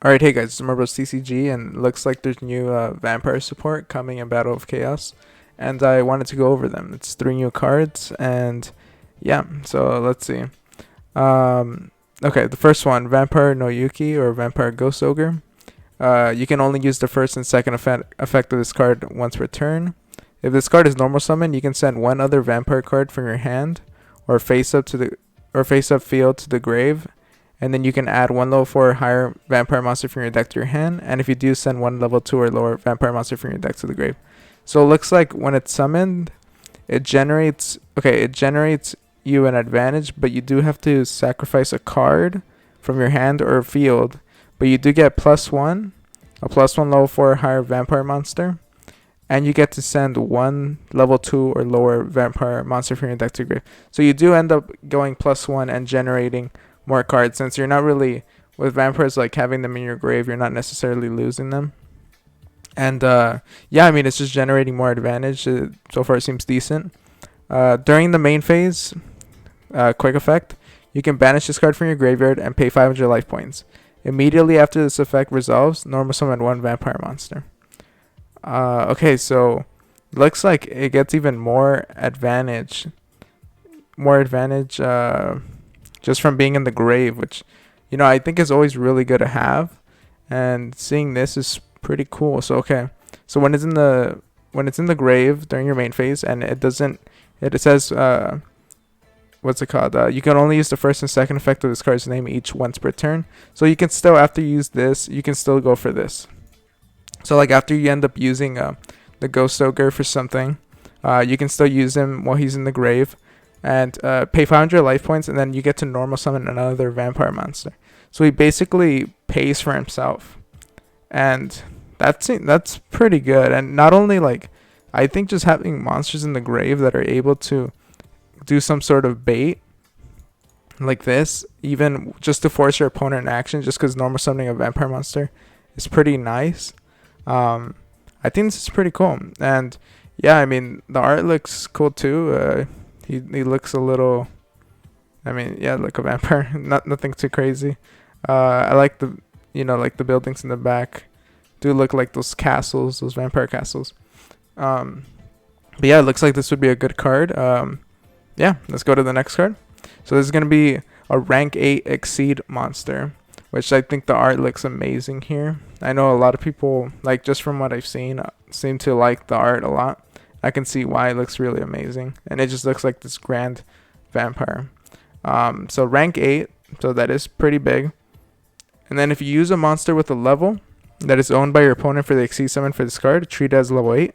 Alright, hey guys, it's Marbles TCG, and it looks like there's new vampire support coming in Battle of Chaos, and I wanted to go over them. It's three new cards, and yeah, so let's see. Um, okay, the first one, Vampire no Yuki or Vampire Ghost Ogre. You can only use the first and second effect of this card once per turn. If this card is normal summon, you can send one other vampire card from your hand or face up field to the grave, and then you can add one level 4 or higher vampire monster from your deck to your hand, and if you do, send one level 2 or lower vampire monster from your deck to the grave. So it looks like when it's summoned, it generates you an advantage, but you do have to sacrifice a card from your hand or field, but you do get a plus 1 level 4 or higher vampire monster, and you get to send one level 2 or lower vampire monster from your deck to your grave. So you do end up going +1 and generating more cards, since you're not really, with vampires, like having them in your grave, you're not necessarily losing them. And yeah, I mean, it's just generating more advantage. So far it seems decent. During the main phase, quick effect, you can banish this card from your graveyard and pay 500 life points. Immediately after this effect resolves, normal summon one vampire monster. Okay, so looks like it gets even more advantage just from being in the grave, which, I think is always really good to have. And seeing this is pretty cool. So okay, so when it's in the grave during your main phase, and it says what's it called? You can only use the first and second effect of this card's name each once per turn. So you can still, after you use this, you can still go for this. So like after you end up using the Ghost Ogre for something, you can still use him while he's in the grave, and pay 500 life points, and then you get to normal summon another vampire monster. So he basically pays for himself, and that's pretty good. And not only, like, I think just having monsters in the grave that are able to do some sort of bait like this, even just to force your opponent in action, just because normal summoning a vampire monster is pretty nice. I think this is pretty cool, and yeah, I mean, the art looks cool too. He looks a little, I mean, yeah, like a vampire. Nothing too crazy. I like the buildings in the back do look like those castles, those vampire castles. But yeah, it looks like this would be a good card. Yeah, let's go to the next card. So this is gonna be a rank 8 exceed monster, which I think the art looks amazing here. I know a lot of people, like, just from what I've seen, seem to like the art a lot. I can see why. It looks really amazing, and it just looks like this grand vampire. So rank 8, so that is pretty big. And then if you use a monster with a level that is owned by your opponent for the exceed summon for this card, treat it as level 8.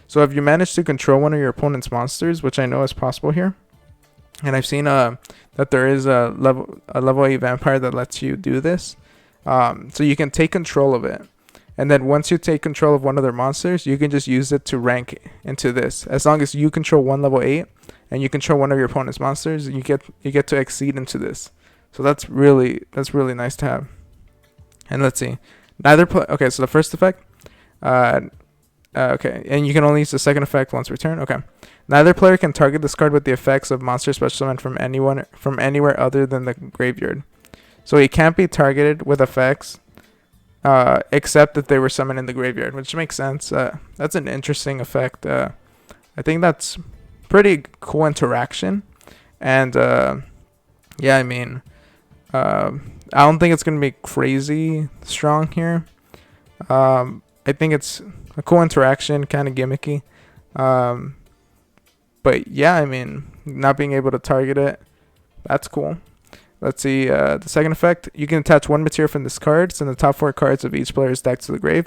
So if you manage to control one of your opponent's monsters, which I know is possible here, and I've seen that there is a level 8 vampire that lets you do this. So you can take control of it, and then once you take control of one of their monsters, you can just use it to rank into this. As long as you control one level 8 and you control one of your opponent's monsters, you get to exceed into this. So that's really nice to have. And let's see, okay, so the first effect, okay, and you can only use the second effect once per turn. Okay. Neither player can target this card with the effects of monster special summon from anywhere other than the graveyard. So he can't be targeted with effects except that they were summoned in the graveyard, which makes sense. That's an interesting effect. I think that's pretty cool interaction. And yeah, I mean, I don't think it's gonna be crazy strong here. I think it's a cool interaction, kind of gimmicky. But yeah, I mean, not being able to target it, that's cool. Let's see, the second effect, you can attach one material from this card, send the top 4 cards of each player's deck to the grave.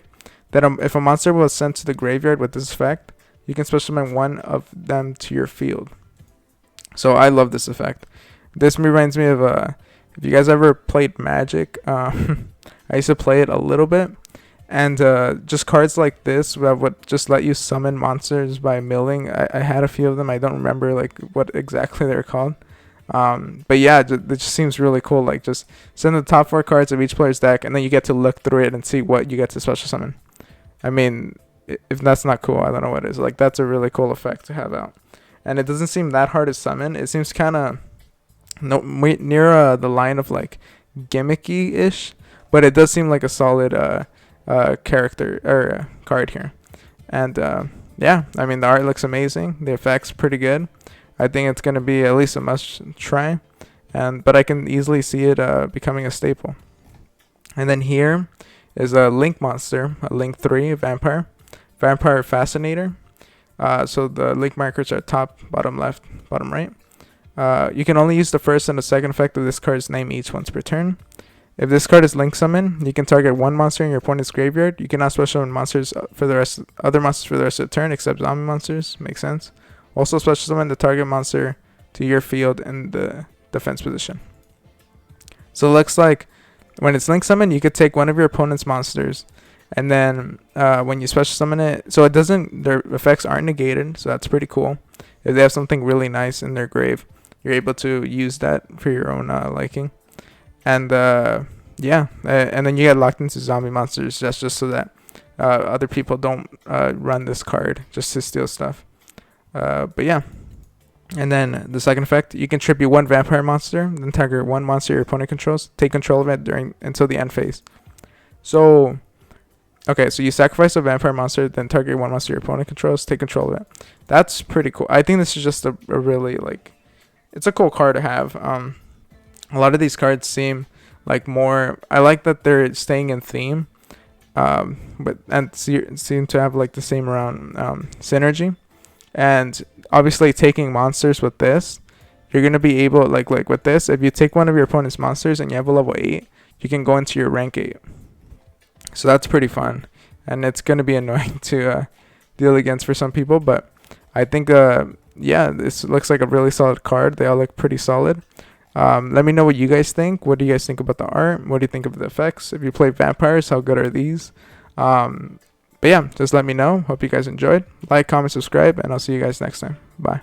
Then if a monster was sent to the graveyard with this effect, you can special summon one of them to your field. So I love this effect. This reminds me of, if you guys ever played Magic, I used to play it a little bit. And just cards like this that would just let you summon monsters by milling. I had a few of them. I don't remember like what exactly they're called. But yeah, it just seems really cool. Like, just send the top 4 cards of each player's deck, and then you get to look through it and see what you get to special summon. I mean, if that's not cool, I don't know what is. Like, that's a really cool effect to have out. And it doesn't seem that hard to summon. It seems kind of near the line of like gimmicky-ish. but it does seem like a solid character or card here. And yeah, I mean the art looks amazing. The effects pretty good. I think it's gonna be at least a must try, and but I can easily see it becoming a staple. And then here is a Link monster, a Link 3 Vampire Fascinator. So the Link markers are top, bottom left, bottom right. You can only use the first and the second effect of this card's name each once per turn. If this card is Link Summon, you can target one monster in your opponent's graveyard. You cannot special summon monsters for the rest, other monsters for the rest of the turn, except zombie monsters. Makes sense. Also special summon the target monster to your field in the defense position. So it looks like when it's Link Summon, you could take one of your opponent's monsters, and then when you special summon it, so it doesn't, their effects aren't negated, so that's pretty cool. If they have something really nice in their grave, you're able to use that for your own liking. And yeah, and then you get locked into zombie monsters. That's just so that other people don't run this card just to steal stuff. But yeah. And then the second effect, you can tribute one vampire monster, then target one monster your opponent controls. Take control of it until the end phase. So, okay, so you sacrifice a vampire monster, then target one monster your opponent controls. Take control of it. That's pretty cool. I think this is just a really it's a cool card to have. A lot of these cards seem like more. I like that they're staying in theme, but seem to have like the same around synergy. And obviously, taking monsters with this, you're gonna be able like with this. If you take one of your opponent's monsters and you have a level 8, you can go into your rank 8. So that's pretty fun, and it's gonna be annoying to deal against for some people. But I think yeah, this looks like a really solid card. They all look pretty solid. Let me know what you guys think. What do you guys think about the art? What do you think of the effects? If you play vampires, how good are these? But yeah, just let me know. Hope you guys enjoyed. Like, comment, subscribe, and I'll see you guys next time. Bye.